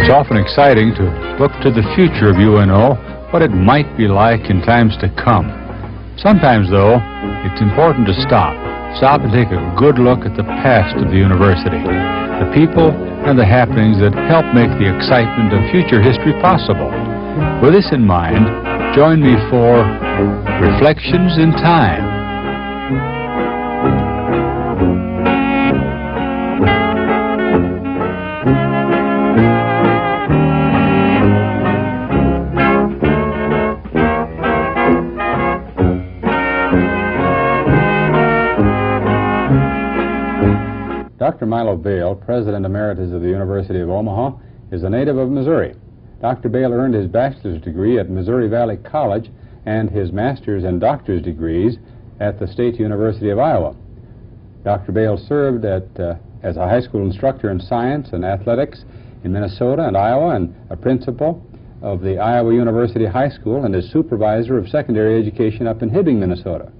It's often exciting to look to the future of UNO, what it might be like in times to come. Sometimes, though, it's important to stop and take a good look at the past of the university, the people and the happenings that help make the excitement of future history possible. With this in mind, join me for Reflections in Time. Dr. Milo Bail, President Emeritus of the University of Omaha, is a native of Missouri. Dr. Bail earned his bachelor's degree at Missouri Valley College and his master's and doctor's degrees at the State University of Iowa. Dr. Bail served as a high school instructor in science and athletics in Minnesota and Iowa, and a principal of the Iowa University High School, and as supervisor of secondary education up in Hibbing, Minnesota.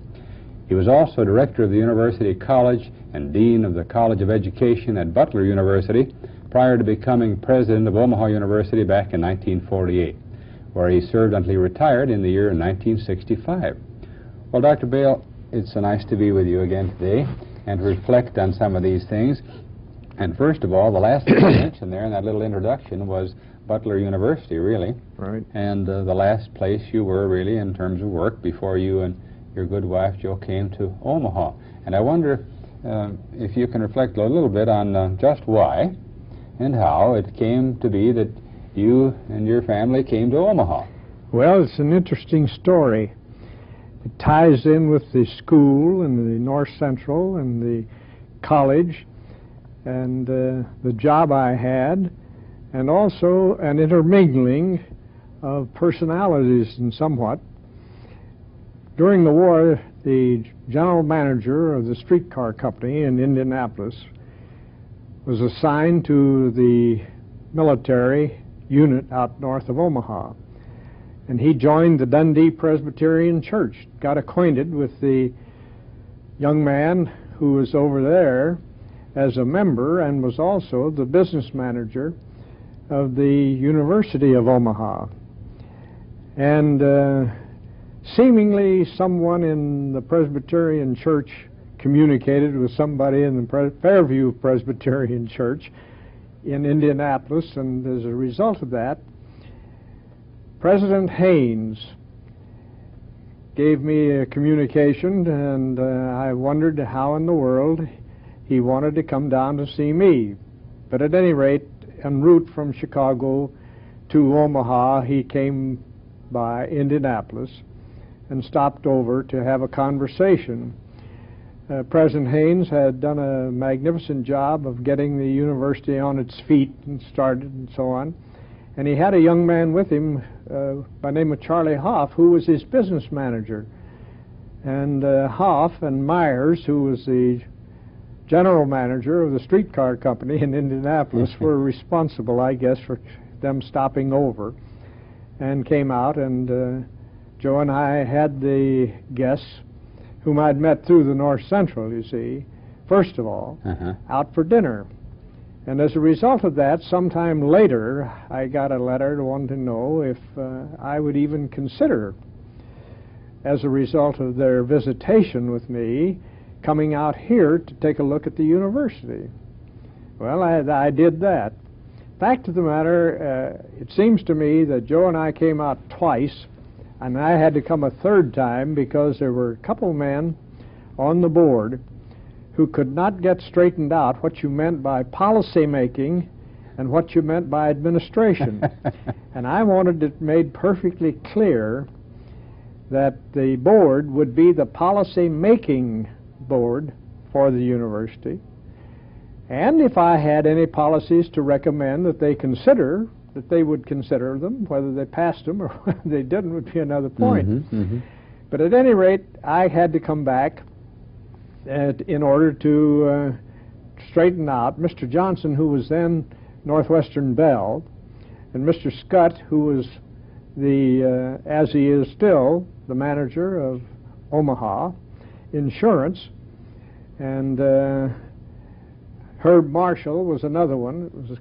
He was also director of the University College and dean of the College of Education at Butler University prior to becoming president of Omaha University back in 1948, where he served until he retired in the year 1965. Well, Dr. Bail, it's so nice to be with you again today and to reflect on some of these things. And first of all, the last thing you mentioned there in that little introduction was Butler University, really. Right. And the last place you were, really, in terms of work before you and your good wife, Jo, came to Omaha. And I wonder if you can reflect a little bit on just why and how it came to be that you and your family came to Omaha. Well, it's an interesting story. It ties in with the school and the North Central and the college and the job I had, and also an intermingling of personalities and somewhat. During the war, the general manager of the streetcar company in Indianapolis was assigned to the military unit out north of Omaha. And he joined the Dundee Presbyterian Church, got acquainted with the young man who was over there as a member and was also the business manager of the University of Omaha. And seemingly someone in the Presbyterian Church communicated with somebody in the Fairview Presbyterian Church in Indianapolis, and as a result of that, President Haynes gave me a communication, and I wondered how in the world he wanted to come down to see me. But at any rate, en route from Chicago to Omaha, he came by Indianapolis and stopped over to have a conversation. President Haynes had done a magnificent job of getting the university on its feet and started and so on. And he had a young man with him by the name of Charlie Hoff, who was his business manager. And Hoff and Myers, who was the general manager of the streetcar company in Indianapolis, were responsible, I guess, for them stopping over, and came out, and Joe and I had the guests whom I'd met through the North Central, you see, first of all, out for dinner. And as a result of that, sometime later, I got a letter to want to know if I would even consider, as a result of their visitation with me, coming out here to take a look at the university. Well, I did that. Fact of the matter, it seems to me that Joe and I came out twice, and I had to come a third time because there were a couple men on the board who could not get straightened out what you meant by policy making and what you meant by administration. And I wanted it made perfectly clear that the board would be the policy making board for the university, and if I had any policies to recommend that they consider, that they would consider them. Whether they passed them or whether they didn't would be another point. But at any rate, I had to come back in order to straighten out Mr. Johnson, who was then Northwestern Bell, and Mr. Scott, who was the, as he is still, the manager of Omaha Insurance, and Herb Marshall was another one. It was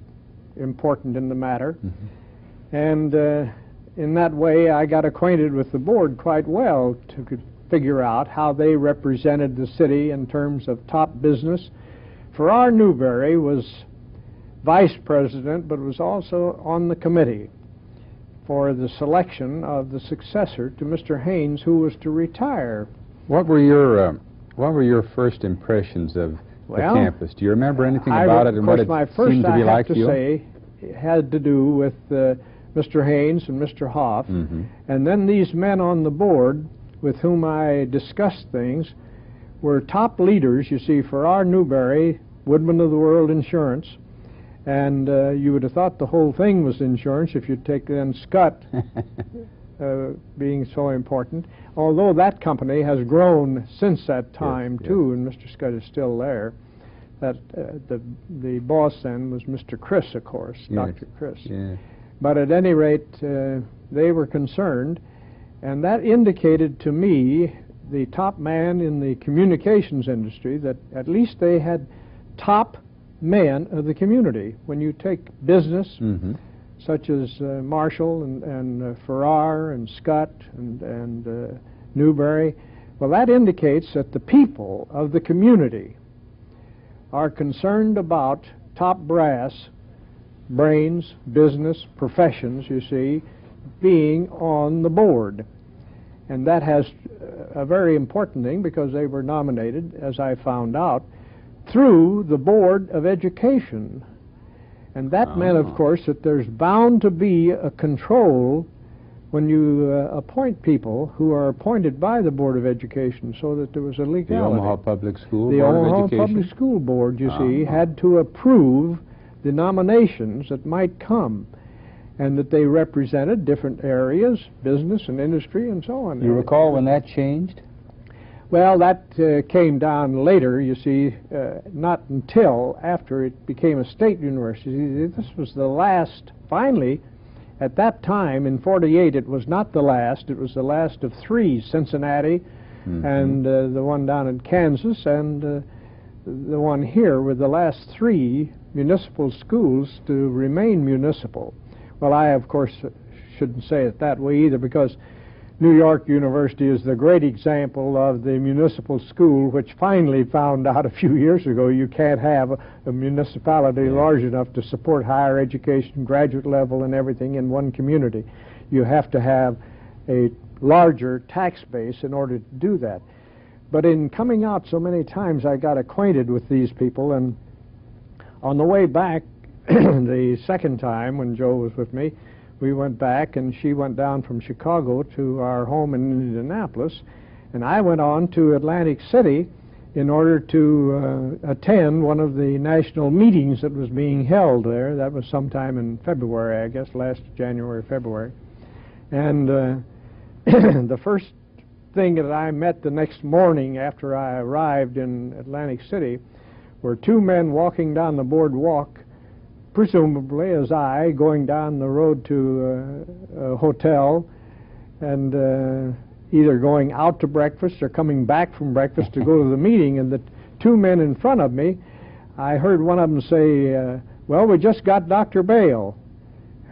important in the matter. And in that way, I got acquainted with the board quite well to figure out how they represented the city in terms of top business. Farrar Newberry was vice president, but was also on the committee for the selection of the successor to Mr. Haynes, who was to retire. What were your first impressions of the campus? Do you remember anything about it and what it seemed to be like to you? My first, I have to say, had to do with Mr. Haynes and Mr. Hoff. And then these men on the board with whom I discussed things were top leaders. You see, Farrar Newberry, Woodman of the World Insurance, and you would have thought the whole thing was insurance if you'd take then Scott being so important, although that company has grown since that time too, and Mr. Scott is still there. That the boss then was Mr. Criss, of course, Dr. Criss. But at any rate, they were concerned, and that indicated to me, the top man in the communications industry, that at least they had top men of the community. When you take business, such as Marshall and Farrar and Scott and Newberry, well, that indicates that the people of the community are concerned about top brass, brains, business, professions, you see, being on the board. And that has a very important thing, because they were nominated, as I found out, through the Board of Education. And that meant, of course, that there's bound to be a control when you appoint people who are appointed by the Board of Education, so that there was a legality. The Omaha Public School The Board of Omaha Education? Public School Board, you see, had to approve the nominations that might come, and that they represented different areas, business and industry and so on. You recall when that changed? Well, that came down later, you see, not until after it became a state university. This was the last, finally, at that time, in '48, it was not the last. It was the last of three, Cincinnati and the one down in Kansas and the one here, were the last three municipal schools to remain municipal. Well, I, of course, shouldn't say it that way either, because New York University is the great example of the municipal school, which finally found out a few years ago you can't have a municipality large enough to support higher education, graduate level, and everything in one community. You have to have a larger tax base in order to do that. But in coming out so many times, I got acquainted with these people, and on the way back, the second time when Joe was with me, we went back, and she went down from Chicago to our home in Indianapolis, and I went on to Atlantic City in order to attend one of the national meetings that was being held there. That was sometime in February, I guess, last January, February. And the first thing that I met the next morning after I arrived in Atlantic City were two men walking down the boardwalk, presumably as I, going down the road to a hotel, and either going out to breakfast or coming back from breakfast to go to the meeting. And the two men in front of me, I heard one of them say, well, we just got Dr. Bail.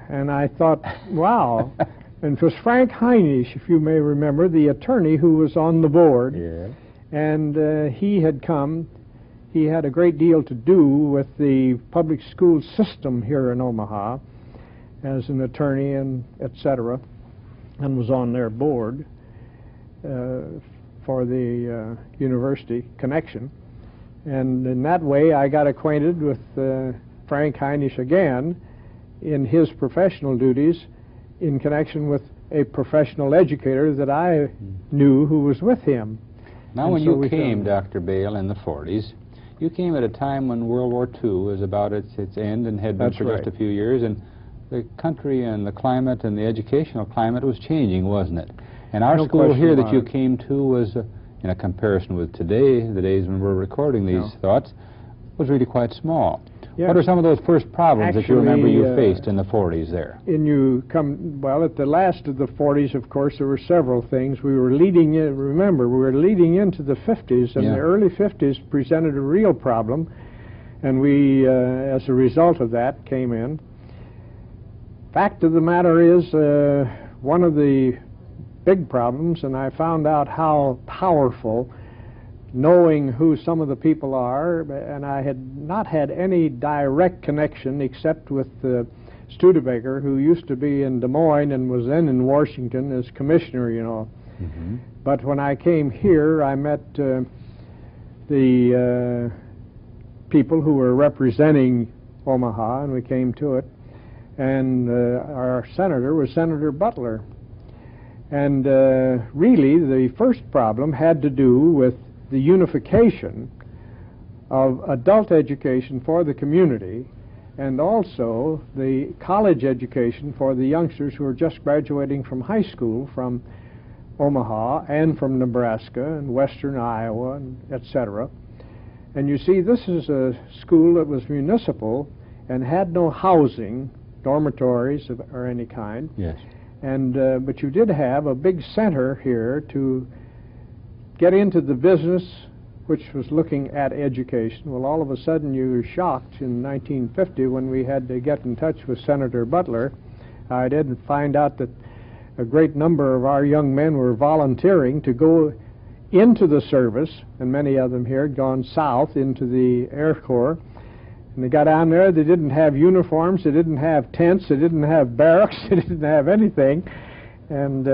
And I thought, wow. And it was Frank Heinisch, if you may remember, the attorney who was on the board. Yeah. And he had come. He had a great deal to do with the public school system here in Omaha as an attorney and etc., and was on their board for the university connection. And in that way, I got acquainted with Frank Heinisch again in his professional duties in connection with a professional educator that I knew who was with him. Now, when you came, Dr. Bail, in the 40s, you came at a time when World War II was about its end and had been for just a few years, and the country and the climate and the educational climate was changing, wasn't it? And our school here that you came to was, in a comparison with today, the days when we're recording these thoughts, was really quite small. Yes. What are some of those first problems that you remember you faced in the 40s there? Well, at the last of the 40s, of course, there were several things. We were leading in, remember, we were leading into the 50s, and the early 50s presented a real problem, and we, as a result of that, came in. Fact of the matter is, one of the big problems, and I found out how powerful knowing who some of the people are, and I had not had any direct connection except with Studebaker, who used to be in Des Moines and was then in Washington as commissioner, you know. Mm-hmm. But when I came here, I met the people who were representing Omaha, and we came to it. And our senator was Senator Butler. And really, the first problem had to do with the unification of adult education for the community, and also the college education for the youngsters who are just graduating from high school from Omaha and from Nebraska and western Iowa, and etc. And you see, this is a school that was municipal and had no housing, dormitories or any kind. Yes. And but you did have a big center here to get into the business, which was looking at education. Well, all of a sudden you were shocked in 1950 when we had to get in touch with Senator Butler. I did find out that a great number of our young men were volunteering to go into the service, and many of them here had gone south into the Air Corps. And they got down there, they didn't have uniforms, they didn't have tents, they didn't have barracks, they didn't have anything. And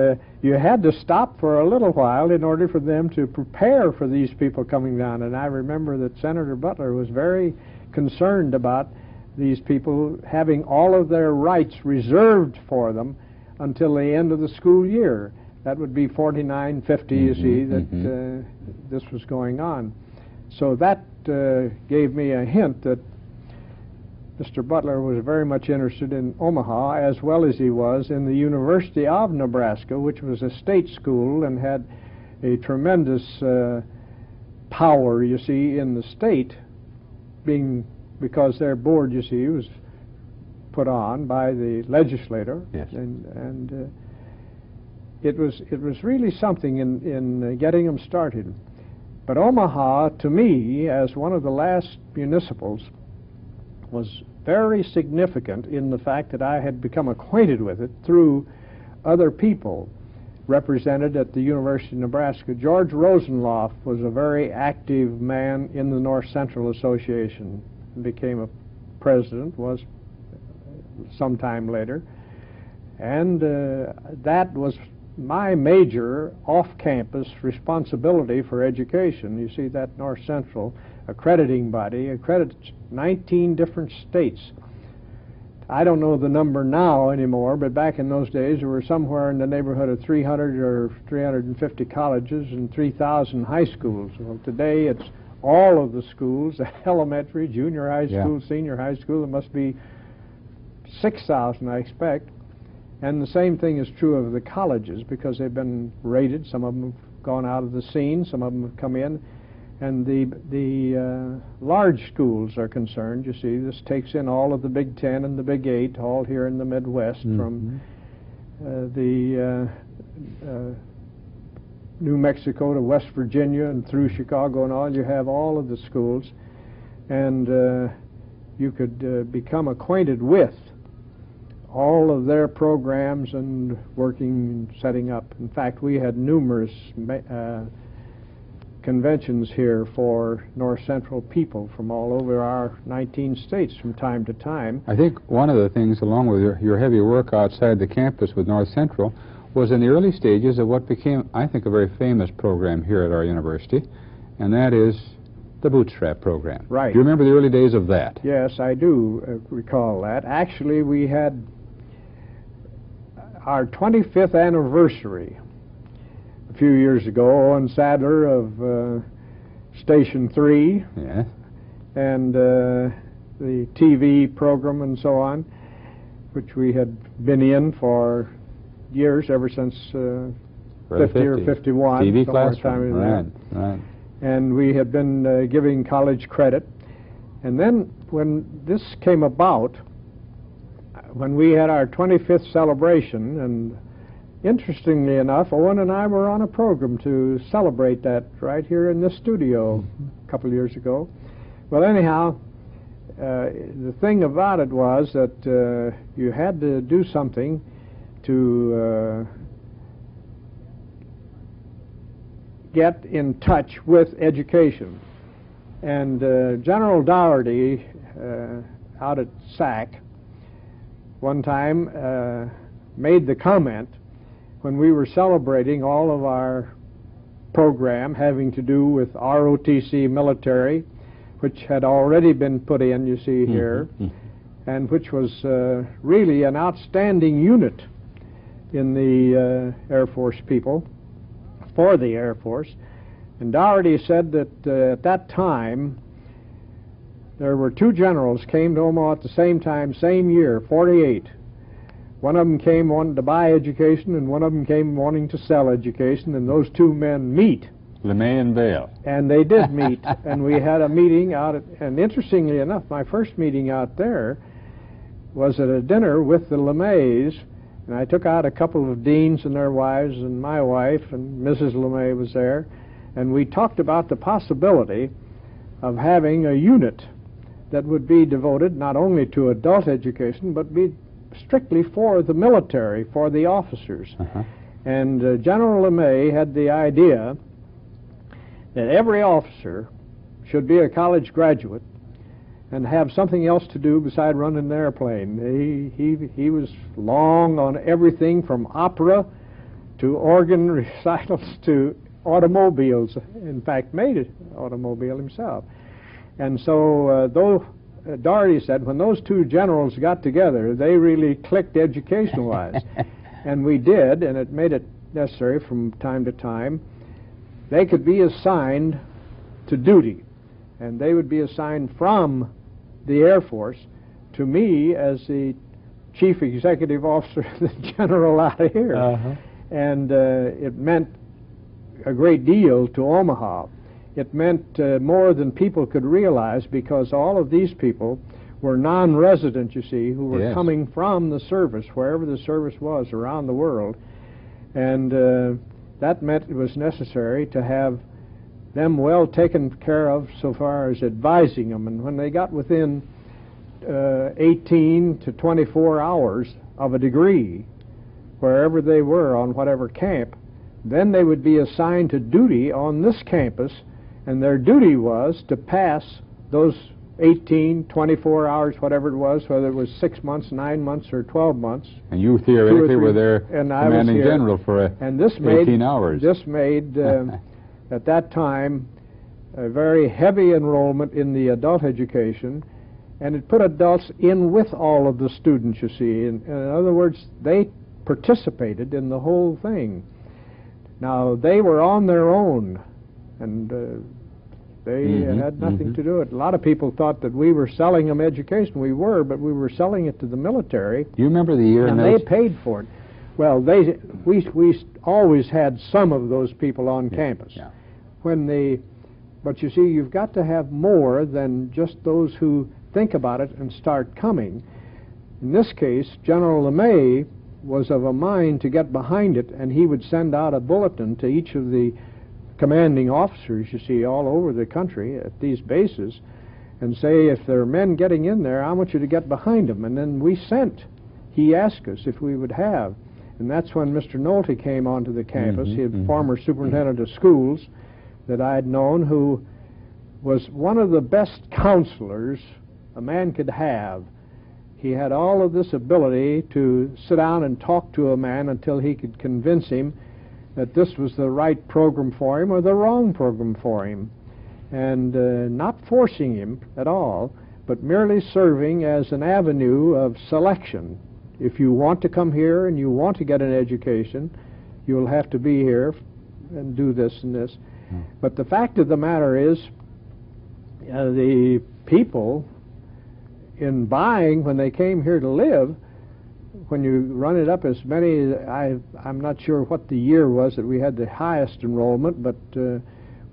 you had to stop for a little while in order for them to prepare for these people coming down. And I remember that Senator Butler was very concerned about these people having all of their rights reserved for them until the end of the school year. That would be 49-50, you see, that this was going on. So that gave me a hint that Mr. Butler was very much interested in Omaha, as well as he was in the University of Nebraska, which was a state school and had a tremendous power, you see, in the state, being because their board, you see, was put on by the legislator. Yes. And it was really something in getting them started. But Omaha, to me, as one of the last municipals, was very significant in the fact that I had become acquainted with it through other people represented at the University of Nebraska. George Rosenloff was a very active man in the North Central Association and became a president, was sometime later. And that was my major off-campus responsibility for education. You see, that North Central accrediting body accredits 19 different states. I don't know the number now anymore, but back in those days there were somewhere in the neighborhood of 300 or 350 colleges and 3,000 high schools. Well, today it's all of the schools, elementary, junior high school, senior high school. There must be 6,000, I expect. And the same thing is true of the colleges, because they've been rated. Some of them have gone out of the scene, some of them have come in. And the large schools are concerned. You see, this takes in all of the Big Ten and the Big Eight, all here in the Midwest, from the New Mexico to West Virginia and through Chicago and all. You have all of the schools, and you could become acquainted with all of their programs and working and setting up. In fact, we had numerous conventions here for North Central people from all over our 19 states from time to time. I think one of the things, along with your heavy work outside the campus with North Central, was in the early stages of what became, I think, a very famous program here at our university, and that is the bootstrap program. Right. Do you remember the early days of that? Yes, I do recall that. Actually, we had our 25th anniversary a few years ago. Owen Sadler of Station 3, Yes. and the TV program and so on, which we had been in for years, ever since 50 or 51. TV somewhere classroom, right. And we had been giving college credit. And then when this came about, when we had our 25th celebration, and interestingly enough, Owen and I were on a program to celebrate that right here in this studio a couple of years ago. Well, anyhow, the thing about it was that you had to do something to get in touch with education. And General Dougherty out at SAC one time made the comment when we were celebrating all of our program having to do with ROTC military, which had already been put in, you see here, and which was really an outstanding unit in the Air Force people, for the Air Force. And Dougherty said that at that time there were two generals came to Omaha at the same time, same year, 48. One of them came wanting to buy education, and one of them came wanting to sell education, and those two men meet. LeMay and Bail. And they did meet, and we had a meeting out at, and interestingly enough, my first meeting out there was at a dinner with the LeMays, and I took out a couple of deans and their wives, and my wife, and Mrs. LeMay was there, and we talked about the possibility of having a unit that would be devoted not only to adult education, but be strictly for the military, for the officers. And General LeMay had the idea that every officer should be a college graduate and have something else to do beside running an airplane. He was long on everything from opera to organ recitals to automobiles. In fact, made an automobile himself. And so though Dougherty said when those two generals got together, they really clicked education-wise. And we did, and it made it necessary from time to time. They could be assigned to duty, and they would be assigned from the Air Force to me as the chief executive officer of the general out of here. And it meant a great deal to Omaha. It meant more than people could realize, because all of these people were non-resident, you see, who were coming from the service, wherever the service was around the world. And that meant it was necessary to have them well taken care of so far as advising them. And when they got within 18 to 24 hours of a degree, wherever they were on whatever camp, then they would be assigned to duty on this campus, and their duty was to pass those 18, 24 hours, whatever it was, whether it was 6 months, 9 months, or 12 months. And you theoretically were their commanding general for and this 18 hours. This made, at that time, a very heavy enrollment in the adult education, and it put adults in with all of the students, you see. In other words, they participated in the whole thing. Now, they were on their own, and they had nothing to do with it. A lot of people thought that we were selling them education. We were, but we were selling it to the military. Do you remember the year? And they paid for it. Well, we always had some of those people on campus. But you see, you've got to have more than just those who think about it and start coming. In this case, General LeMay was of a mind to get behind it, and he would send out a bulletin to each of the commanding officers, you see, all over the country at these bases, and say, if there are men getting in there, I want you to get behind them. And then he asked us if we would have. And that's when Mr. Nolte came onto the campus. He had former superintendent of schools that I had known, who was one of the best counselors a man could have. He had all of this ability to sit down and talk to a man until he could convince him that this was the right program for him or the wrong program for him, and not forcing him at all, but merely serving as an avenue of selection. If you want to come here and you want to get an education, you'll have to be here and do this and this. But the fact of the matter is, the people in buying, when they came here to live, when you run it up as many, I'm not sure what the year was that we had the highest enrollment, but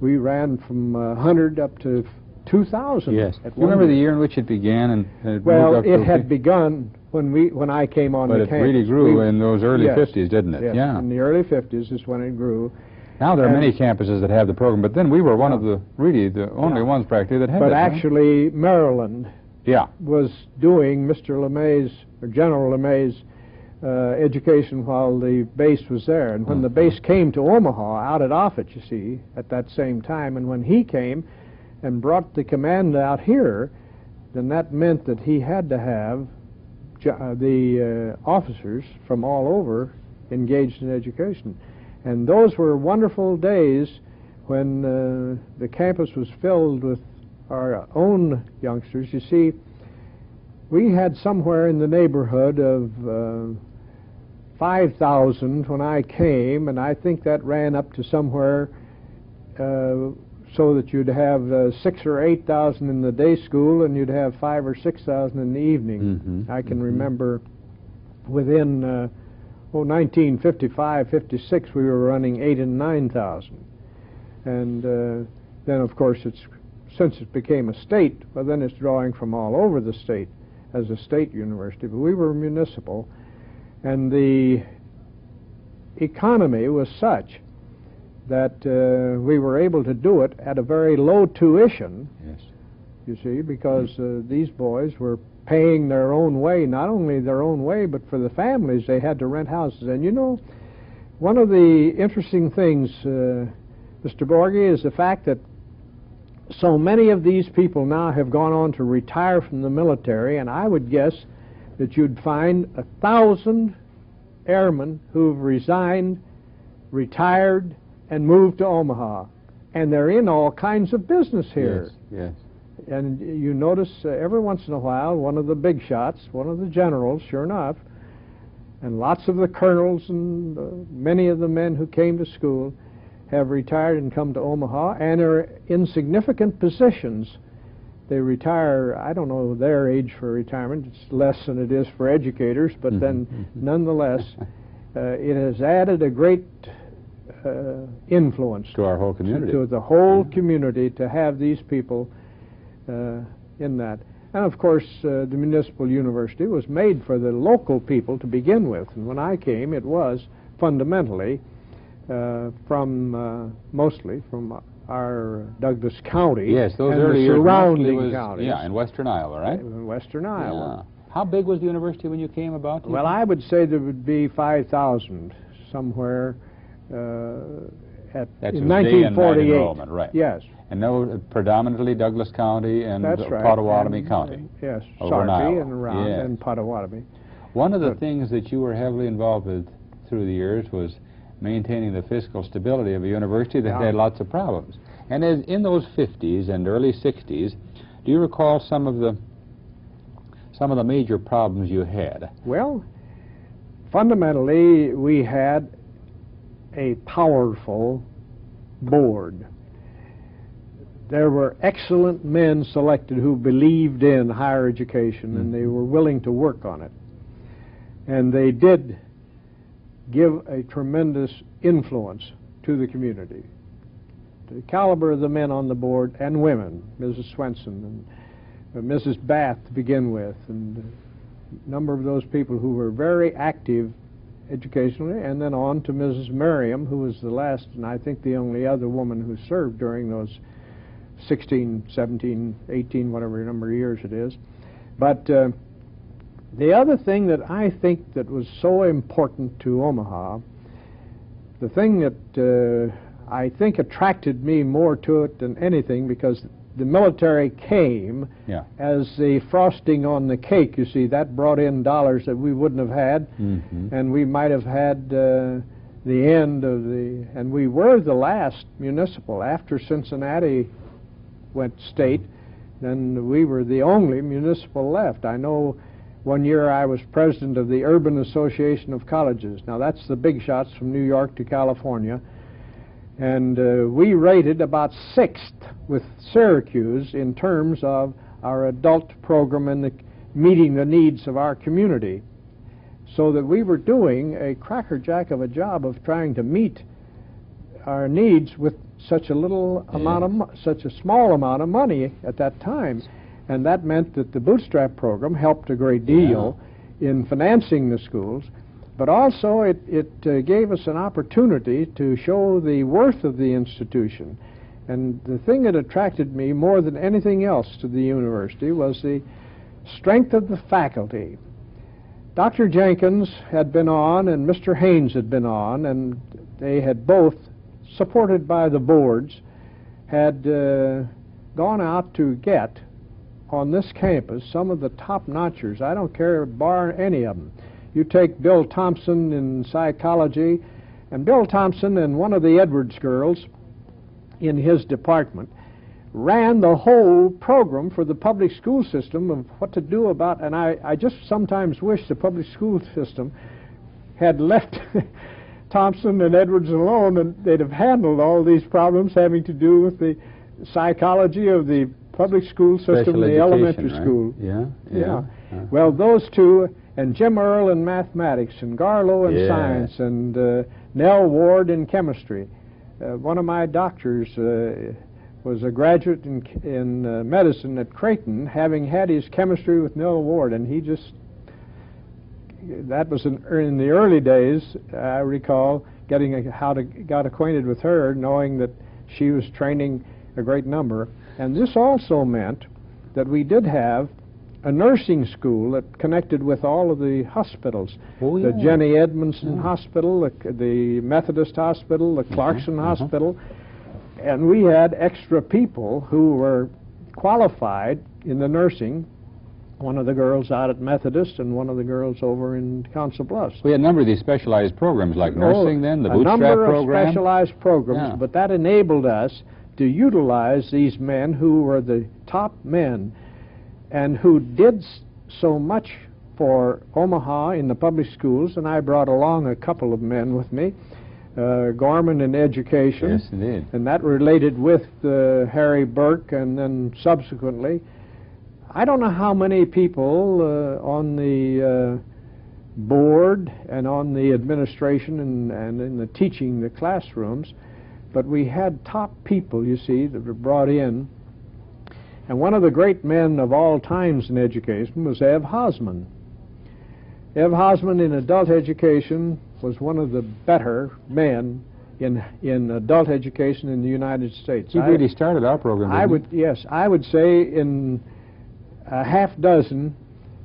we ran from 100 up to 2,000. Yes. You remember the year in which it began? Well, it had begun when I came on the campus. But it really grew in those early 50s, didn't it? Yes, in the early 50s is when it grew. Now there are many campuses that have the program, but then we were one of the only ones practically that had it. But actually, Maryland was doing Mr. LeMay's, or General LeMay's, education while the base was there. And when the base came to Omaha, out at Offutt, you see, at that same time, and when he came and brought the command out here, then that meant that he had to have the officers from all over engaged in education. And those were wonderful days when the campus was filled with our own youngsters. You see, we had somewhere in the neighborhood of 5,000 when I came, and I think that ran up to somewhere so that you'd have 6,000 or 8,000 in the day school, and you'd have 5,000 or 6,000 in the evening. I can remember within 1955, 56, we were running 8,000 and 9,000. And then, of course, since it became a state, well, then it's drawing from all over the state as a state university. But we were municipal, and the economy was such that we were able to do it at a very low tuition, you see, because these boys were paying their own way, not only their own way, but for the families, they had to rent houses. And you know, one of the interesting things, Mr. Borge, is the fact that so many of these people now have gone on to retire from the military, and I would guess that you'd find 1,000 airmen who've resigned, retired, and moved to Omaha. And they're in all kinds of business here. Yes. And you notice every once in a while, one of the big shots, one of the generals, sure enough, and lots of the colonels and many of the men who came to school have retired and come to Omaha and are in significant positions. They retire, I don't know their age for retirement, it's less than it is for educators, but then nonetheless, it has added a great influence to our whole community. To the whole community, to have these people in that. And of course, the municipal university was made for the local people to begin with. And when I came, it was fundamentally mostly from our Douglas County. Yes, those and early the years surrounding counties. Yeah, in western Iowa, right? In western Iowa. Yeah. How big was the university when you came about? Well, I would say there would be 5,000 somewhere in 1948. Enrollment, right? Yes. And no, predominantly Douglas County and Pottawatomie County. Yes, Sarpy and around, and Pottawatomie. One of the things that you were heavily involved with through the years was maintaining the fiscal stability of a university that had lots of problems. And in those 50s and early 60s, do you recall some of the major problems you had? Well, fundamentally, we had a powerful board. There were excellent men selected who believed in higher education, and they were willing to work on it. And they did give a tremendous influence to the community. The caliber of the men on the board, and women, Mrs. Swenson and Mrs. Bath to begin with, and a number of those people who were very active educationally, and then on to Mrs. Merriam, who was the last and I think the only other woman who served during those 16, 17, 18, whatever number of years it is. But the other thing that I think that was so important to Omaha, the thing that I think attracted me more to it than anything, because the military came as the frosting on the cake, you see, that brought in dollars that we wouldn't have had, and we might have had the end of the, and we were the last municipal. After Cincinnati went state, then we were the only municipal left. I know one year I was president of the Urban Association of Colleges. Now that's the big shots from New York to California. And we rated about 6th with Syracuse in terms of our adult program and meeting the needs of our community. So that we were doing a crackerjack of a job of trying to meet our needs with such a little amount of such a small amount of money at that time. And that meant that the bootstrap program helped a great deal in financing the schools. But also it gave us an opportunity to show the worth of the institution. And the thing that attracted me more than anything else to the university was the Strength of the faculty. Dr. Jenkins had been on and Mr. Haynes had been on, and they had both, supported by the boards, had gone out to get on this campus some of the top-notchers. I don't care, bar any of them. You take Bill Thompson in psychology, and Bill Thompson and one of the Edwards girls in his department ran the whole program for the public school system of what to do about, and I just sometimes wish the public school system had left Thompson and Edwards alone, and they'd have handled all these problems having to do with the psychology of the public school system, the elementary school. Yeah. Well, those two, and Jim Earle in mathematics, and Garlow in science, and Nell Ward in chemistry. One of my doctors was a graduate in medicine at Creighton, having had his chemistry with Nell Ward, and he just, that was in the early days, I recall, got acquainted with her, knowing that she was training a great number. And this also meant that we did have a nursing school that connected with all of the hospitals. The Jenny Edmondson Hospital, the Methodist Hospital, the Clarkson Hospital, and we had extra people who were qualified in the nursing, one of the girls out at Methodist and one of the girls over in Council Bluffs. We had a number of these specialized programs like nursing then, the bootstrap program. A number of specialized programs, but that enabled us to utilize these men who were the top men and who did so much for Omaha in the public schools, and I brought along a couple of men with me, Gorman in education, yes, indeed, and that related with Harry Burke, and then subsequently, I don't know how many people on the board and on the administration and in the teaching the classrooms, but we had top people, you see, that were brought in. And one of the great men of all times in education was Ev Hosman. Ev Hosman in adult education was one of the better men in adult education in the United States. He really started our program, Yes, I would say in a half dozen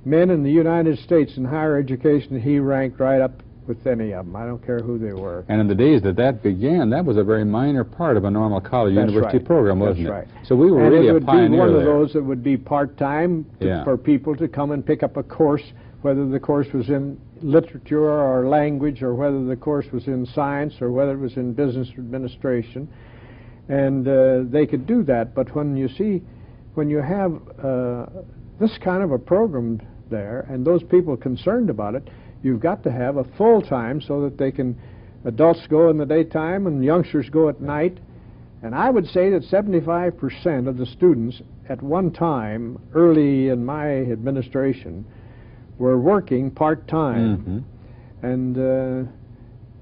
men in the United States in higher education, he ranked right up with any of them. I don't care who they were. And in the days that began, that was a very minor part of a normal college university program, wasn't it? So we were really a pioneer there. And it would be one of those that would be part-time for people to come and pick up a course, whether the course was in literature or language, or whether the course was in science, or whether it was in business administration. And they could do that. But when you have this kind of a program there, and those people concerned about it, you've got to have a full-time so that adults go in the daytime and youngsters go at night. And I would say that 75% of the students at one time, early in my administration, were working part-time. And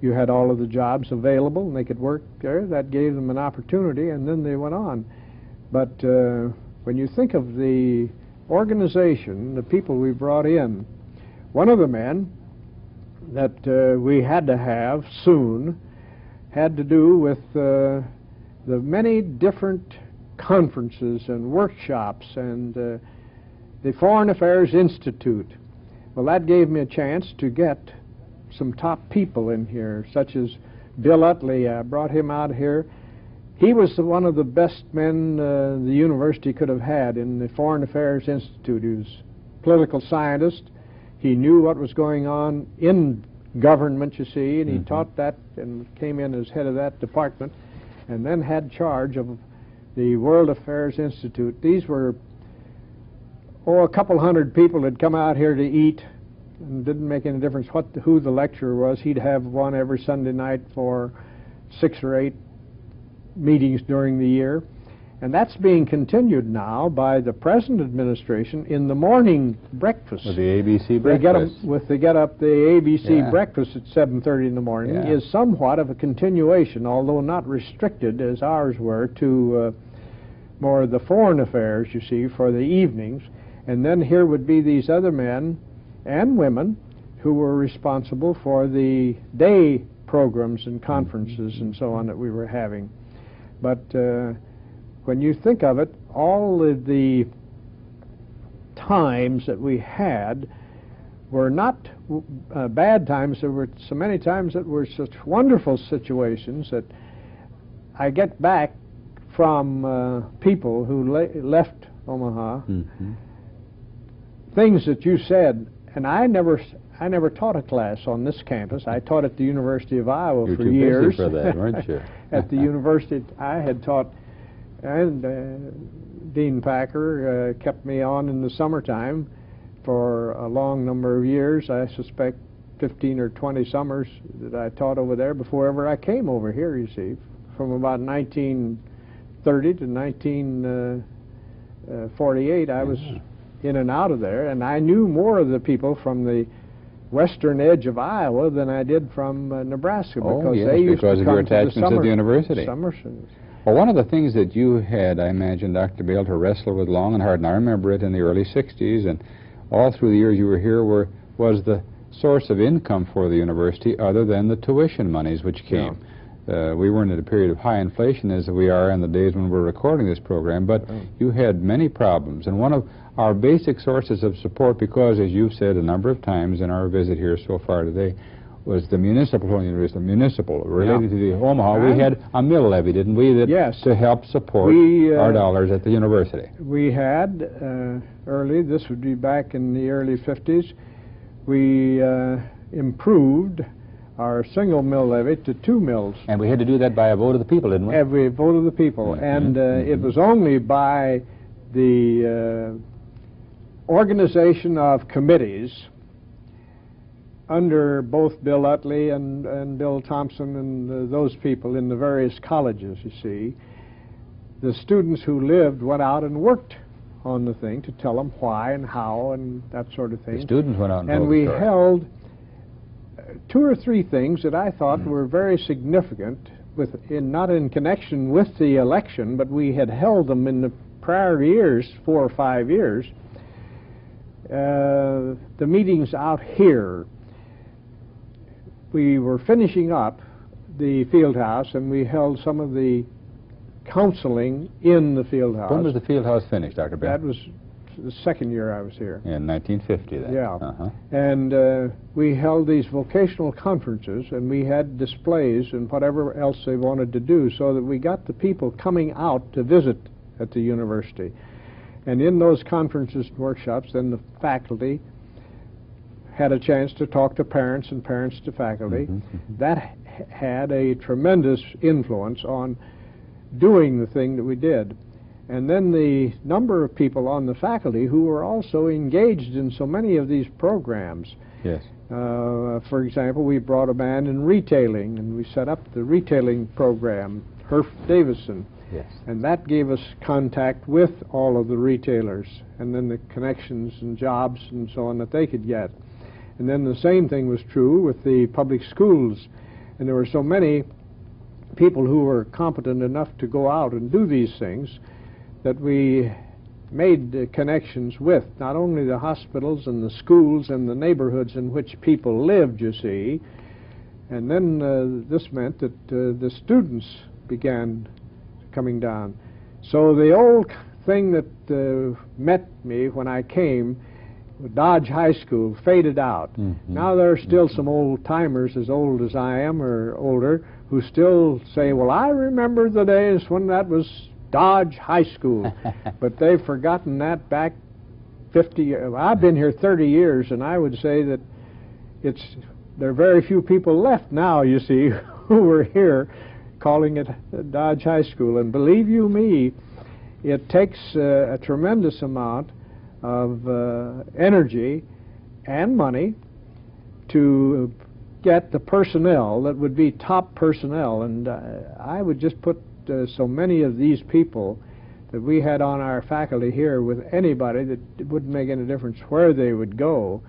you had all of the jobs available, and they could work there. That gave them an opportunity, and then they went on. But when you think of the organization, the people we brought in, one of the men that we had to have soon had to do with the many different conferences and workshops and the Foreign Affairs Institute. Well, that gave me a chance to get some top people in here, such as Bill Utley. I brought him out here. He was one of the best men the university could have had in the Foreign Affairs Institute. He was a political scientist. He knew what was going on in government, you see, and he taught that and came in as head of that department, and then had charge of the World Affairs Institute. These were, a couple hundred people had come out here to eat, and it didn't make any difference who the lecturer was. He'd have one every Sunday night for 6 or 8 meetings during the year. And that's being continued now by the present administration in the morning breakfast. With the ABC breakfast. They get up the ABC breakfast at 7:30 in the morning is somewhat of a continuation, although not restricted as ours were to more of the foreign affairs, you see, for the evenings. And then here would be these other men and women who were responsible for the day programs and conferences and so on that we were having. But when you think of it, all of the times that we had were not bad times. There were so many times that were such wonderful situations that I get back from people who left Omaha, things that you said, and I never taught a class on this campus. I taught at the University of Iowa for years. You're too busy for that, weren't you? At the university, I had taught, and Dean Packer kept me on in the summertime for a long number of years. I suspect 15 or 20 summers that I taught over there before ever I came over here, you see, from about 1930 to 1948. I was in and out of there, and I knew more of the people from the western edge of Iowa than I did from Nebraska, because they used to come of your attachments to the university. Summer. Well, one of the things that you had, I imagine, Dr. Bail, to wrestle with long and hard, and I remember it in the early 60s, and all through the years you were here, was the source of income for the university other than the tuition monies which came. We weren't at a period of high inflation as we are in the days when we're recording this program, but you had many problems. And one of our basic sources of support, because, as you've said a number of times in our visit here so far today, was the municipal related to the Omaha. We had a mill levy, didn't we, to help support our dollars at the university. We had early, this would be back in the early 50s, we improved our single mill levy to 2 mills. And we had to do that by a vote of the people, didn't we? Every vote of the people. And it was only by the organization of committees under both Bill Utley and Bill Thompson and those people in the various colleges, you see. The students who lived went out and worked on the thing to tell them why and how and that sort of thing. The students went out and we held 2 or 3 things that I thought were very significant, not in connection with the election, but we had held them in the prior years, 4 or 5 years. The meetings out here, we were finishing up the field house, and we held some of the counseling in the field house. When was the field house finished, Dr. Bail? That was the second year I was here. In 1950, then. Yeah. And we held these vocational conferences, and we had displays and whatever else they wanted to do, so that we got the people coming out to visit at the university. And in those conferences and workshops, then the faculty had a chance to talk to parents and parents to faculty. That had a tremendous influence on doing the thing that we did. And then the number of people on the faculty who were also engaged in so many of these programs. Yes. For example, we brought a man in retailing, and we set up the retailing program, Herf Davison. Yes. And that gave us contact with all of the retailers, and then the connections and jobs and so on that they could get. And then the same thing was true with the public schools. And there were so many people who were competent enough to go out and do these things that we made connections with not only the hospitals and the schools and the neighborhoods in which people lived, you see. And then this meant that the students began coming down. So the old thing that met me when I came, Dodge High School, faded out. Now there are still some old-timers as old as I am or older who still say, well, I remember the days when that was Dodge High School. But they've forgotten that back 50 years. I've been here 30 years, and I would say that there are very few people left now, you see, who were here calling it Dodge High School. And believe you me, it takes a tremendous amount of energy and money to get the personnel that would be top personnel. And I would just put so many of these people that we had on our faculty here with anybody that it wouldn't make any difference where they would go.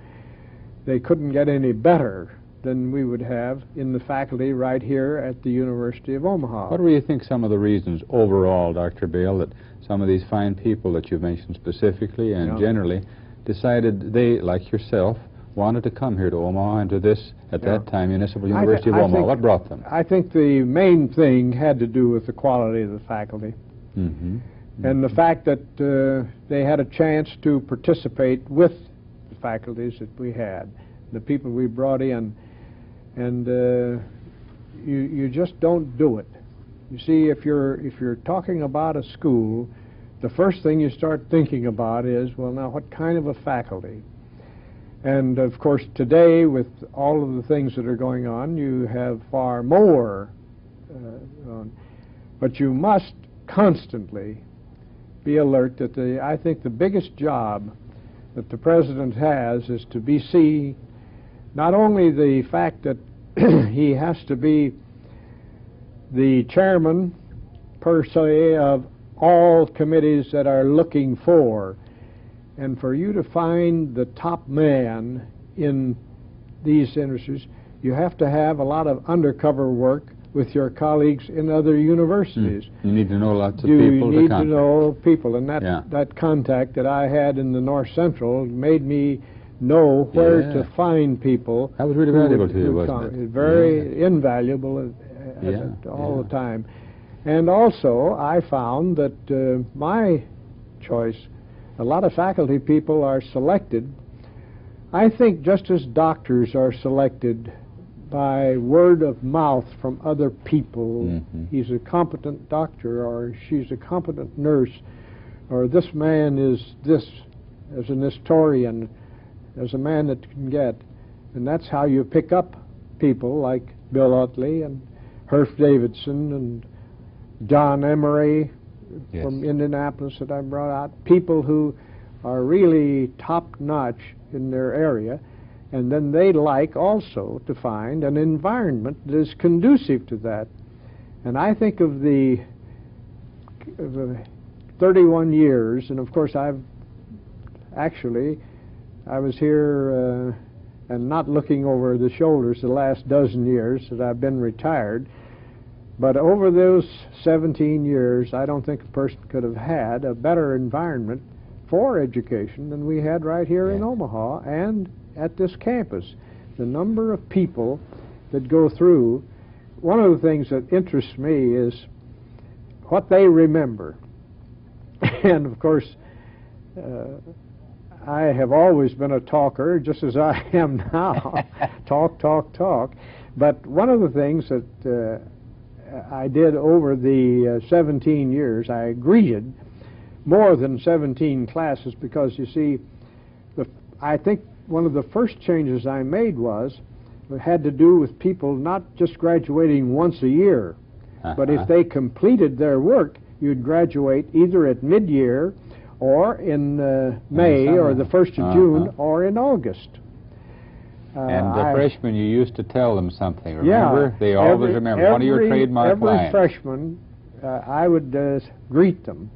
They couldn't get any better than we would have in the faculty right here at the University of Omaha. What do you think some of the reasons overall, Dr. Bail, that some of these fine people that you've mentioned specifically and generally decided they, like yourself, wanted to come here to Omaha and to this, at that time, Municipal University of Omaha? What brought them? I think the main thing had to do with the quality of the faculty. And the fact that they had a chance to participate with the faculties that we had, the people we brought in, and you just don't do it. You see, if you're talking about a school, the first thing you start thinking about is, well, now what kind of a faculty? And of course today, with all of the things that are going on, you have far more but you must constantly be alert that I think the biggest job that the president has is to see not only the fact that he has to be the chairman per se of all committees that are looking for, and for you to find the top man in these industries, you have to have a lot of undercover work with your colleagues in other universities. You need to know lots of you people need to to know people, and that contact that I had in the North Central made me know where to find people. That was really valuable to you, wasn't it? Very invaluable all the time. And also, I found that my choice, a lot of faculty people are selected, I think just as doctors are selected by word of mouth from other people. He's a competent doctor, or she's a competent nurse, or this man is this, as an historian, as a man that can get. And that's how you pick up people like Bill Utley and Herf Davidson and John Emery from Indianapolis that I brought out, people who are really top-notch in their area. And then they like also to find an environment that is conducive to that. And I think of the 31 years, and of course I was here and not looking over the shoulders the last dozen years that I've been retired, but over those 17 years, I don't think a person could have had a better environment for education than we had right here in Omaha and at this campus. The number of people that go through, one of the things that interests me is what they remember. And of course, I have always been a talker, just as I am now. Talk. But one of the things that I did over the 17 years, I greeted more than 17 classes, because you see, I think one of the first changes I made had to do with people not just graduating once a year, but if they completed their work, you'd graduate either at mid-year or in May or the 1st of June or in August. And the freshmen, you used to tell them something, remember? They always remember. One of your trademark lines. Every freshman, I would greet them.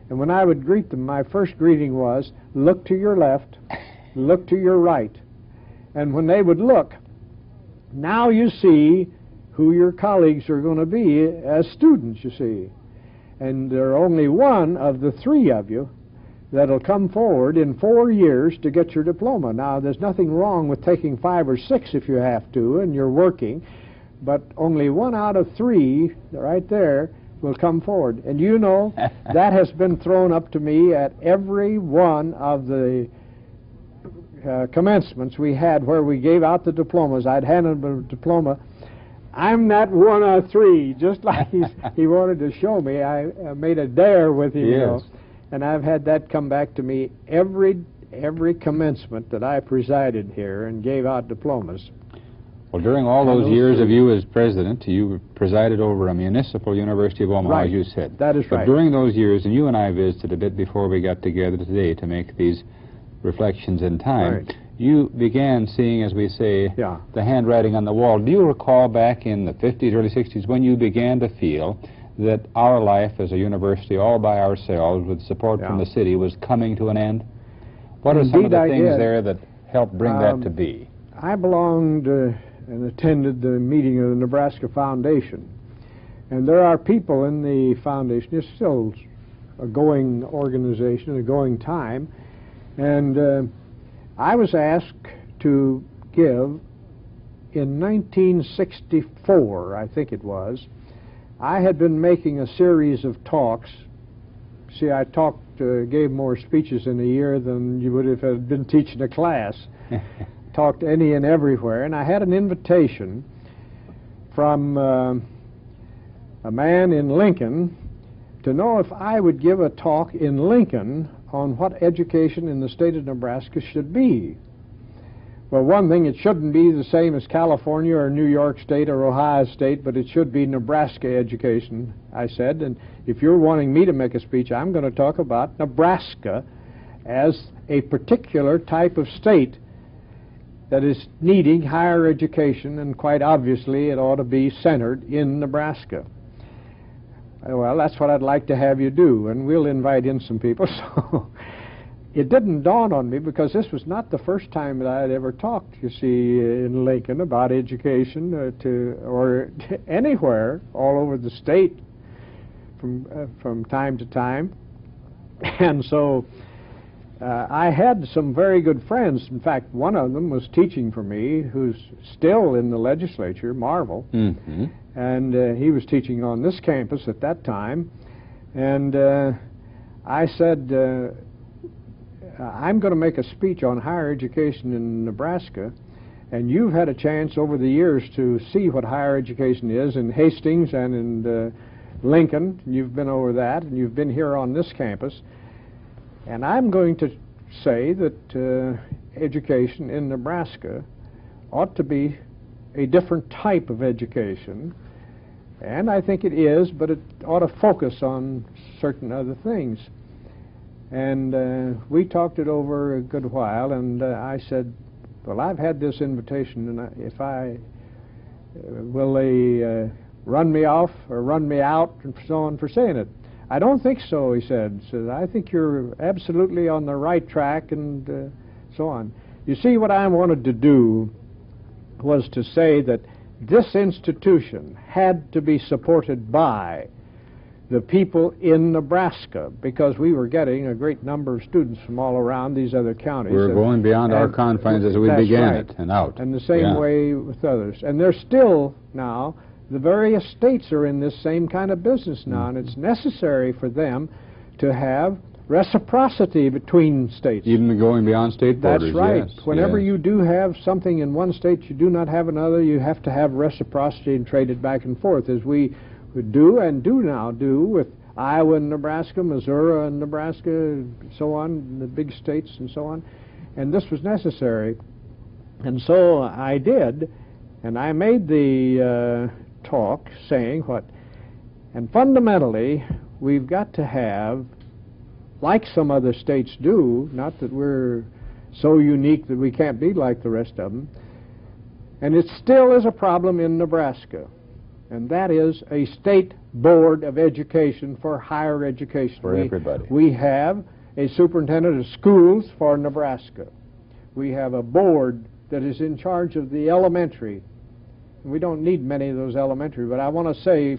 And when I would greet them, my first greeting was, look to your left, look to your right. And when they would look, now you see who your colleagues are going to be as students, you see. And there are only one of the three of you that'll come forward in 4 years to get your diploma. Now, there's nothing wrong with taking 5 or 6 if you have to, and you're working, but only 1 out of 3 right there will come forward. And you know, that has been thrown up to me at every one of the commencements we had where we gave out the diplomas. I'd hand him a diploma. I'm that 1 out of 3, just like he wanted to show me. I made a dare with him, you know. And I've had that come back to me every commencement that I presided here and gave out diplomas. Well, during all those years of you as president, you presided over a municipal University of Omaha, as you said. That is right. But during those years, and you and I visited a bit before we got together today to make these reflections in time, you began seeing, as we say, the handwriting on the wall. Do you recall back in the 50s, early 60s, when you began to feel that our life as a university, all by ourselves, with support from the city, was coming to an end? What are some of the things there that helped bring that to be? I belonged and attended the meeting of the Nebraska Foundation. And there are people in the foundation, it's still a going organization, a going time, and I was asked to give, in 1964, I think it was, I had been making a series of talks See, I gave more speeches in a year than you would if I had been teaching a class. Talked any and everywhere, and I had an invitation from a man in Lincoln to know if I would give a talk in Lincoln on what education in the state of Nebraska should be. Well, one thing, it shouldn't be the same as California or New York State or Ohio State, but it should be Nebraska education, I said. And if you're wanting me to make a speech, I'm going to talk about Nebraska as a particular type of state that is needing higher education, and quite obviously it ought to be centered in Nebraska. Well, that's what I'd like to have you do, and we'll invite in some people. So it didn't dawn on me, because this was not the first time that I had ever talked, you see, in Lincoln about education or anywhere all over the state from time to time. And so I had some very good friends. In fact, one of them was teaching for me, who's still in the legislature, Marvel. Mm-hmm. And he was teaching on this campus at that time. And I said, I'm going to make a speech on higher education in Nebraska, and you've had a chance over the years to see what higher education is in Hastings and in Lincoln. You've been over that, and you've been here on this campus. And I'm going to say that education in Nebraska ought to be a different type of education, and I think it is, but it ought to focus on certain other things. And we talked it over a good while, and I said, well, I've had this invitation, and will they run me off or run me out and so on for saying it? I don't think so, he said. I think you're absolutely on the right track, and so on. You see, what I wanted to do was to say that this institution had to be supported by the people in Nebraska, because we were getting a great number of students from all around these other counties. We were going beyond our confines as we began it and out. And the same way with others. And they're still now, the various states are in this same kind of business now, and it's necessary for them to have reciprocity between states. Even going beyond state borders. That's right. Yes, Whenever yes. you do have something in one state you do not have another, you have to have reciprocity and trade it back and forth, as we do and do now do with Iowa and Nebraska, Missouri and Nebraska, so on, the big states and so on. And this was necessary. And so I did, and I made the talk saying what, and fundamentally we've got to have, like some other states do, not that we're so unique that we can't be like the rest of them, and it still is a problem in Nebraska, and that is a state board of education for higher education. For everybody. We have a superintendent of schools for Nebraska. We have a board that is in charge of the elementary. We don't need many of those elementary, but I want to say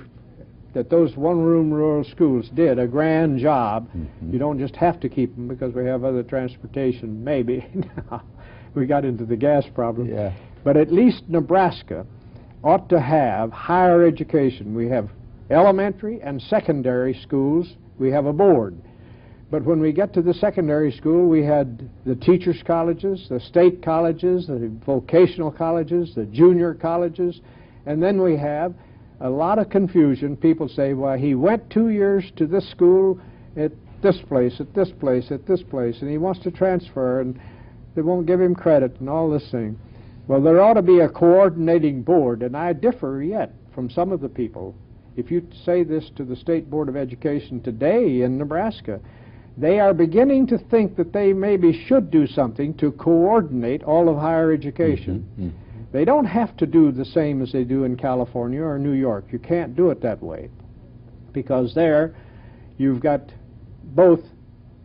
that those one-room rural schools did a grand job. Mm-hmm. You don't just have to keep them because we have other transportation, maybe. We got into the gas problem. Yeah. But at least Nebraska ought to have higher education. We have elementary and secondary schools. We have a board. But when we get to the secondary school, we had the teachers' colleges, the state colleges, the vocational colleges, the junior colleges, and then we have a lot of confusion. People say, well, he went 2 years to this school at this place, at this place, at this place, and he wants to transfer, and they won't give him credit and all this thing. Well, there ought to be a coordinating board, and I differ yet from some of the people. If you say this to the State Board of Education today in Nebraska, they are beginning to think that they maybe should do something to coordinate all of higher education. Mm-hmm. Mm-hmm. They don't have to do the same as they do in California or New York. You can't do it that way, because there you've got both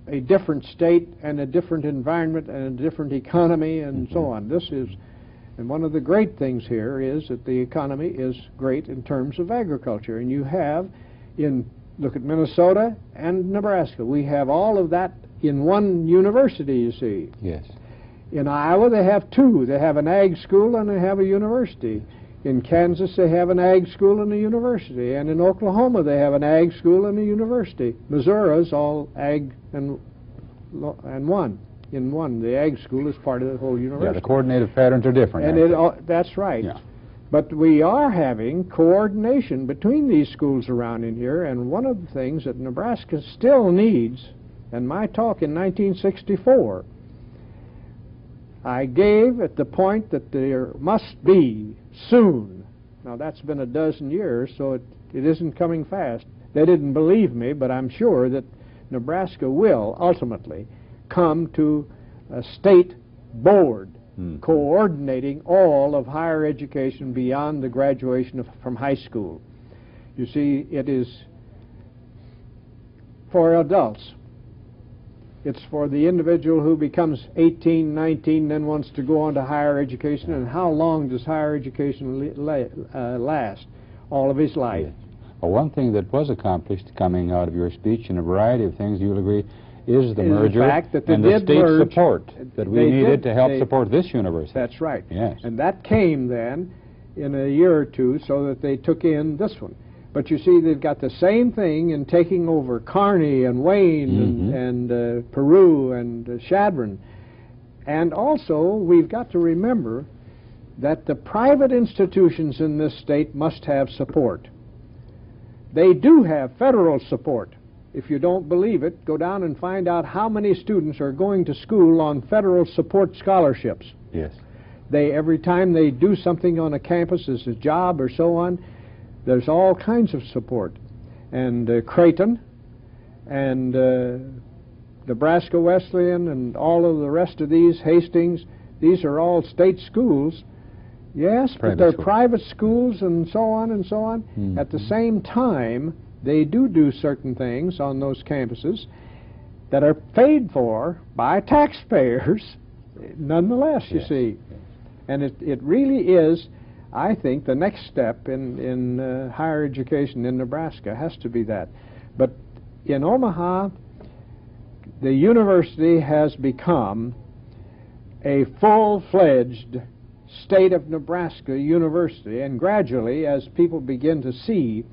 a different state and a different environment and a different economy and so on. This is, and one of the great things here is that the economy is great in terms of agriculture. And you have, look at Minnesota and Nebraska. We have all of that in one university, you see. Yes. In Iowa, they have two. They have an ag school and they have a university. In Kansas, they have an ag school and a university, and in Oklahoma, they have an ag school and a university. Missouri's all ag and one. In one, the ag school is part of the whole university. Yeah, the coordinated patterns are different. And that's right. Yeah. But we are having coordination between these schools around in here, and one of the things that Nebraska still needs, and my talk in 1964, I gave at the point that there must be soon. Now that's been a dozen years, so it isn't coming fast. They didn't believe me, but I'm sure that Nebraska will ultimately come to a state board coordinating all of higher education beyond the graduation from high school. You see, it is for adults. It's for the individual who becomes 18, 19, then wants to go on to higher education. And how long does higher education last? All of his life. Yes. Well, one thing that was accomplished coming out of your speech, and a variety of things you'll agree, is the merger and the state support that we needed to help support this university. That's right. Yes. And that came then in a year or two so that they took in this one. But you see, they've got the same thing in taking over Kearney and Wayne and Peru and Chadron. And also, we've got to remember that the private institutions in this state must have support. They do have federal support. If you don't believe it, go down and find out how many students are going to school on federal support scholarships. Yes. Every time they do something on a campus as a job or so on, there's all kinds of support. And Creighton and Nebraska Wesleyan and all of the rest of these, Hastings, these are all state schools. Yes, but they're private schools and so on and so on. At the same time, they do certain things on those campuses that are paid for by taxpayers, nonetheless, you see. And it really is, I think, the next step in higher education in Nebraska has to be that. But in Omaha, the university has become a full-fledged state of Nebraska university, and gradually, as people begin to see,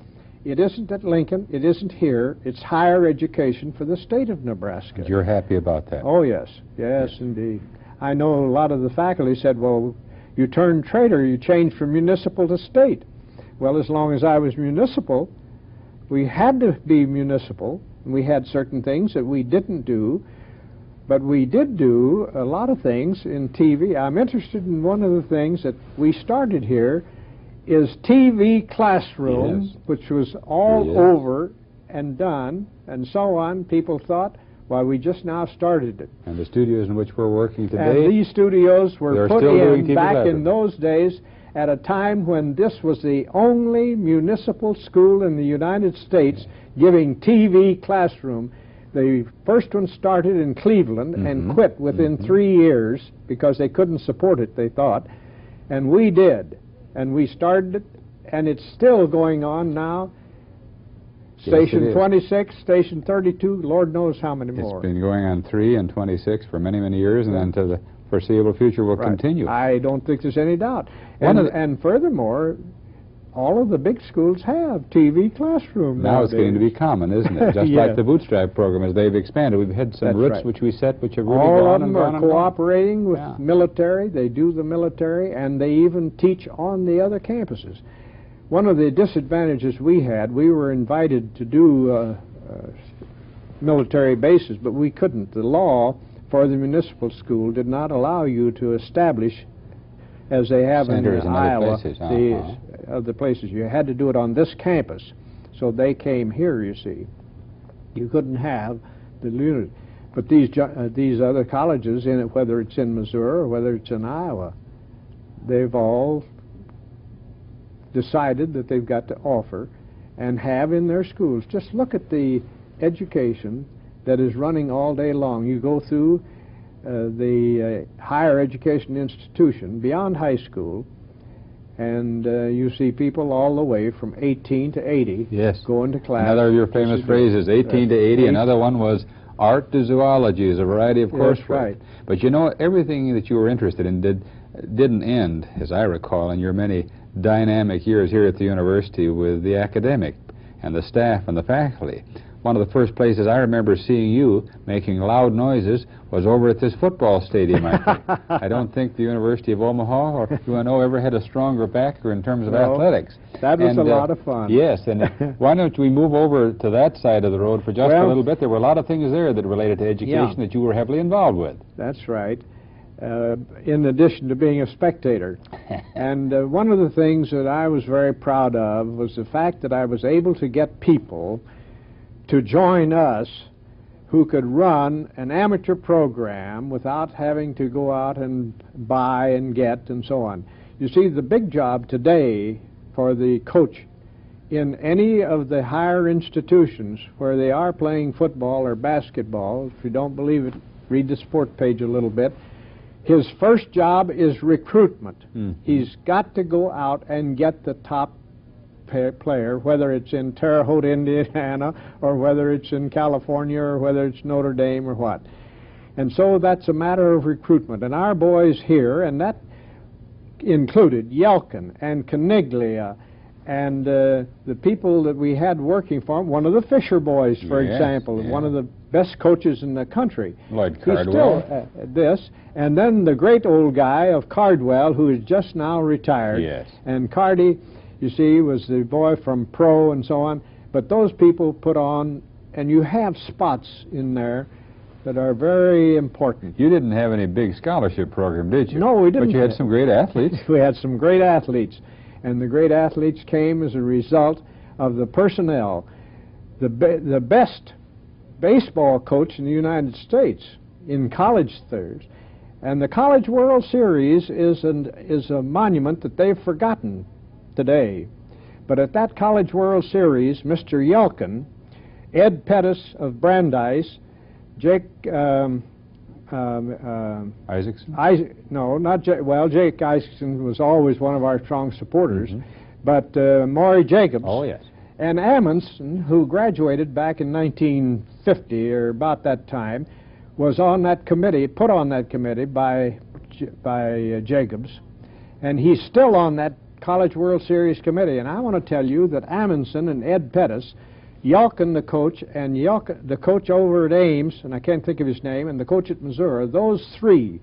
it isn't at Lincoln, it isn't here, it's higher education for the state of Nebraska. You're happy about that? Oh, yes. Yes, indeed. I know a lot of the faculty said, well, you turned traitor, you changed from municipal to state. Well, as long as I was municipal, we had to be municipal, and we had certain things that we didn't do, but we did do a lot of things in TV. I'm interested in one of the things that we started here is TV classroom, which was all over and done, and so on. People thought, well, we just now started it. And the studios in which we're working today, and these studios were put in back in those days at a time when this was the only municipal school in the United States giving TV classroom. The first one started in Cleveland and quit within 3 years because they couldn't support it, they thought. And we did. And we started it, and it's still going on now. Station 26, Station 32, Lord knows how many more. It's been going on 3 and 26 for many, many years, and then to the foreseeable future will continue. I don't think there's any doubt. And furthermore, all of the big schools have TV classroom now. It's getting to be common, isn't it? Just like the bootstrap program, as they've expanded. We've had some RITs which we set, which have really all gone of them are cooperating with military. They do the military, and they even teach on the other campuses. One of the disadvantages we had, we were invited to do military bases, but we couldn't. The law for the municipal school did not allow you to establish, as they have in Iowa, the places. You had to do it on this campus. So they came here, you see. You couldn't have the unit. But these other colleges, whether it's in Missouri or whether it's in Iowa, they've all decided that they've got to offer and have in their schools. Just look at the education that is running all day long. You go through the higher education institution beyond high school, and you see people all the way from 18 to 80 going to class. Another of your famous phrases, 18 to 80. Another one was art to zoology, is a variety of coursework. Right. But you know, everything that you were interested in didn't end, as I recall, in your many dynamic years here at the university with the academic and the staff and the faculty. One of the first places I remember seeing you making loud noises was over at this football stadium, I think. I don't think the University of Omaha or UNO ever had a stronger backer in terms of athletics. That was a lot of fun. Yes, and why don't we move over to that side of the road for just a little bit? There were a lot of things there that related to education that you were heavily involved with. That's right, in addition to being a spectator. And one of the things that I was very proud of was the fact that I was able to get people to join us who could run an amateur program without having to go out and buy and get and so on. You see, the big job today for the coach in any of the higher institutions where they are playing football or basketball, if you don't believe it, read the sport page a little bit, his first job is recruitment. He's got to go out and get the top player, whether it's in Terre Haute, Indiana, or whether it's in California, or whether it's Notre Dame or what. And so that's a matter of recruitment. And our boys here, and that included Yelkin and Caniglia and the people that we had working for him, one of the Fisher boys, for example, one of the best coaches in the country. Lloyd Cardwell. He's still and then the great old guy of Cardwell, who is just now retired. Yes. And Cardy, you see, was the boy from Pro and so on. But those people put on, and you have spots in there that are very important. You didn't have any big scholarship program, did you? No, we didn't. But you had some great athletes. We had some great athletes. And the great athletes came as a result of the personnel. The best baseball coach in the United States in college thirds. And the College World Series is a monument that they've forgotten today. But at that College World Series, Mr. Yelkin, Ed Pettis of Brandeis, Jake Isaacson? No, not Jake. Well, Jake Isaacson was always one of our strong supporters. But Maury Jacobs. Oh, yes. And Amundsen, who graduated back in 1950 or about that time, was on that committee, put on that committee by Jacobs. And he's still on that College World Series committee. And I want to tell you that Amundsen and Ed Pettis, Yelkin, the coach, and the coach over at Ames, and I can't think of his name, and the coach at Missouri, those three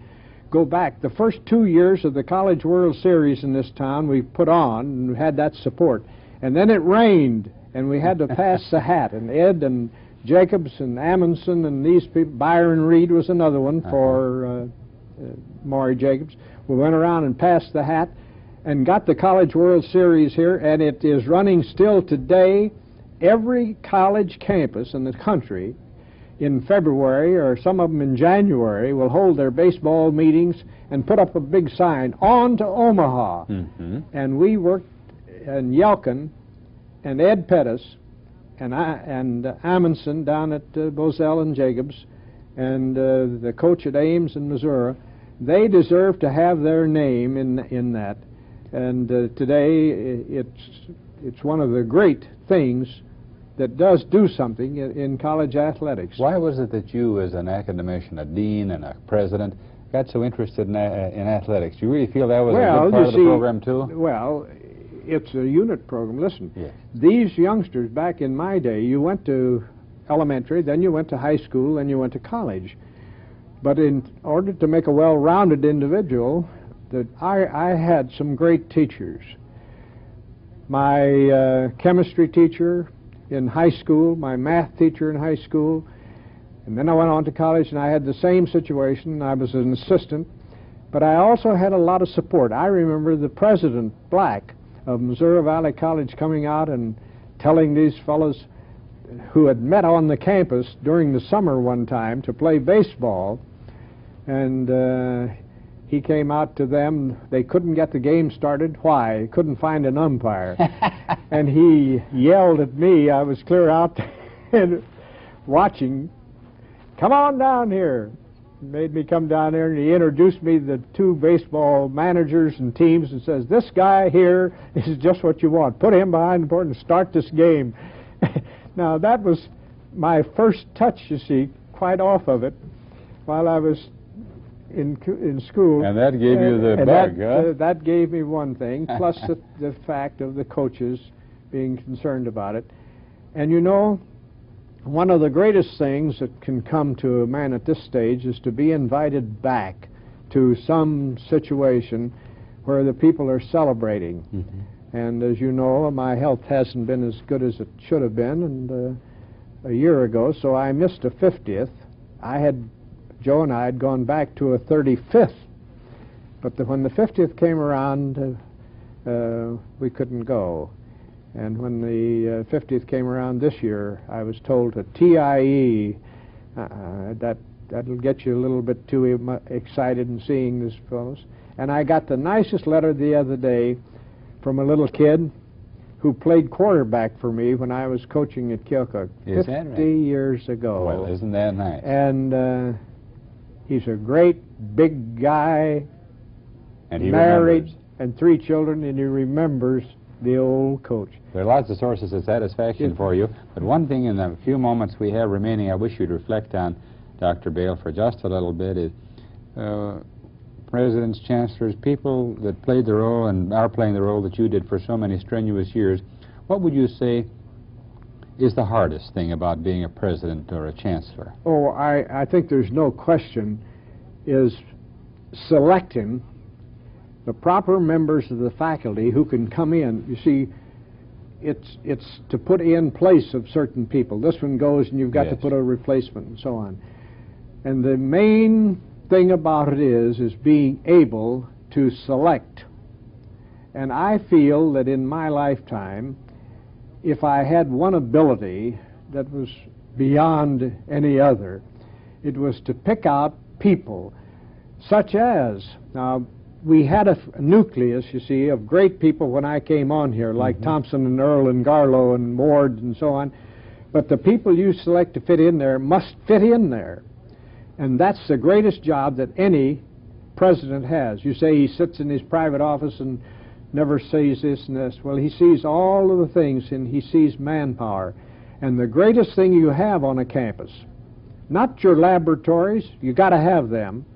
go back. The first 2 years of the College World Series in this town we put on and had that support. And then it rained, and we had to pass the hat. And Ed and Jacobs and Amundsen and these people, Byron Reed was another one for Maury Jacobs. We went around and passed the hat and got the College World Series here, and it is running still today. Every college campus in the country in February, or some of them in January, will hold their baseball meetings and put up a big sign, "On to Omaha." And we worked, and Yelkin and Ed Pettis and Amundsen down at Bozell and Jacobs, and the coach at Ames in Missouri, they deserve to have their name in that. And today it's one of the great things that does do something in college athletics. Why was it that you, as an academician, a dean and a president, got so interested in athletics? Do you really feel that was a good part of the program, too? Well, it's a unit program. Listen, these youngsters back in my day, you went to elementary, then you went to high school, then you went to college. But in order to make a well-rounded individual, I had some great teachers. My chemistry teacher in high school, my math teacher in high school, and then I went on to college and I had the same situation. I was an assistant, but I also had a lot of support. I remember the president, Black, of Missouri Valley College, coming out and telling these fellows who had met on the campus during the summer one time to play baseball, and he came out to them. They couldn't get the game started. Why? He couldn't find an umpire. And he yelled at me. I was clear out and watching. "Come on down here." He made me come down there, and he introduced me to the two baseball managers and teams and says, "This guy here is just what you want. Put him behind the board and start this game." Now, that was my first touch, you see, quite off of it, while I was in school. And that gave you the and bug, that gave me one thing, plus the fact of the coaches being concerned about it. And you know, one of the greatest things that can come to a man at this stage is to be invited back to some situation where the people are celebrating. Mm-hmm. And as you know, my health hasn't been as good as it should have been, and a year ago, so I missed a 50th. Joe and I had gone back to a 35th, but when the 50th came around, we couldn't go. And when the 50th came around this year, I was told to TIE. That'll get you a little bit too excited in seeing these fellows. And I got the nicest letter the other day from a little kid who played quarterback for me when I was coaching at Keokuk 50 years ago. Well, isn't that nice? And he's a great big guy, and he married, remembers. And 3 children, and he remembers the old coach. There are lots of sources of satisfaction for you, but one thing in the few moments we have remaining I wish you'd reflect on, Dr. Bail, for just a little bit is presidents, chancellors, people that played the role and are playing the role that you did for so many strenuous years. What would you say is the hardest thing about being a president or a chancellor? Oh, I think there's no question, is selecting the proper members of the faculty who can come in. You see, it's to put in place of certain people. This one goes and you've got to put a replacement and so on. And the main thing about it is being able to select. And I feel that in my lifetime, if I had one ability that was beyond any other, it was to pick out people such as, now we had a nucleus, you see, of great people when I came on here, like Thompson and Earl and Garlow and Ward and so on, but the people you select to fit in there must fit in there. And that's the greatest job that any president has. You say he sits in his private office and never sees this and this. Well, he sees all of the things, and he sees manpower. And the greatest thing you have on a campus, not your laboratories, you got to have them,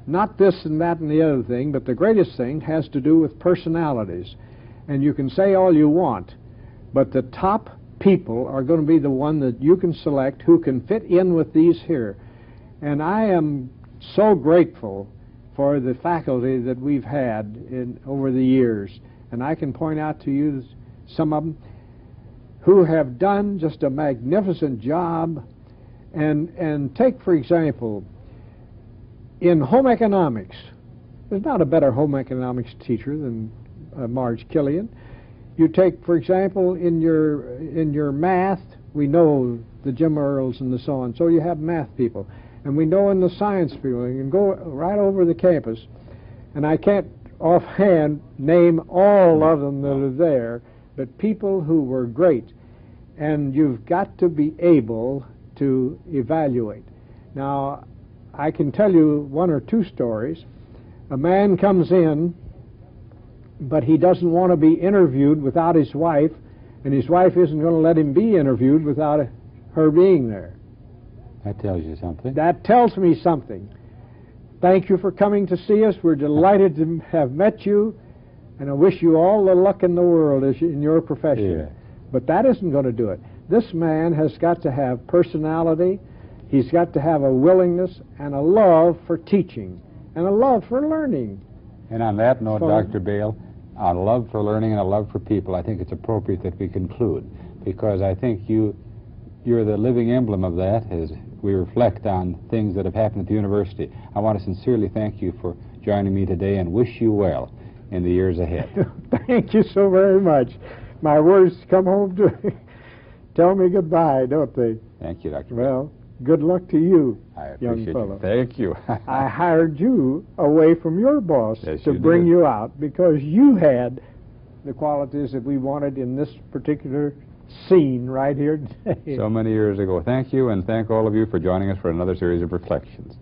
not this and that and the other thing, but the greatest thing has to do with personalities. And you can say all you want, but the top people are going to be the one that you can select who can fit in with these here. And I am so grateful for the faculty that we've had over the years. And I can point out to you some of them who have done just a magnificent job. And take, for example, in home economics, there's not a better home economics teacher than Marge Killian. You take, for example, in your math, we know the Jim Earls and the so on, so you have math people. And we know in the science field, you can go right over the campus, and I can't offhand name all of them that are there, but people who were great. And you've got to be able to evaluate. Now, I can tell you 1 or 2 stories. A man comes in, but he doesn't want to be interviewed without his wife, and his wife isn't going to let him be interviewed without her being there. That tells you something. That tells me something. Thank you for coming to see us. We're delighted to have met you, and I wish you all the luck in the world in your profession. Yeah. But that isn't going to do it. This man has got to have personality. He's got to have a willingness and a love for teaching and a love for learning. And on that note, Dr. Bail, a love for learning and a love for people, I think it's appropriate that we conclude, because I think you're the living emblem of that as we reflect on things that have happened at the university. I want to sincerely thank you for joining me today and wish you well in the years ahead. Thank you so very much. My words come home to tell me goodbye, don't they? Thank you, Dr. Well, good luck to you, I young appreciate fellow. you. Thank you. I hired you away from your boss to bring you out because you had the qualities that we wanted in this particular scene right here today. So many years ago. Thank you, and thank all of you for joining us for another series of reflections.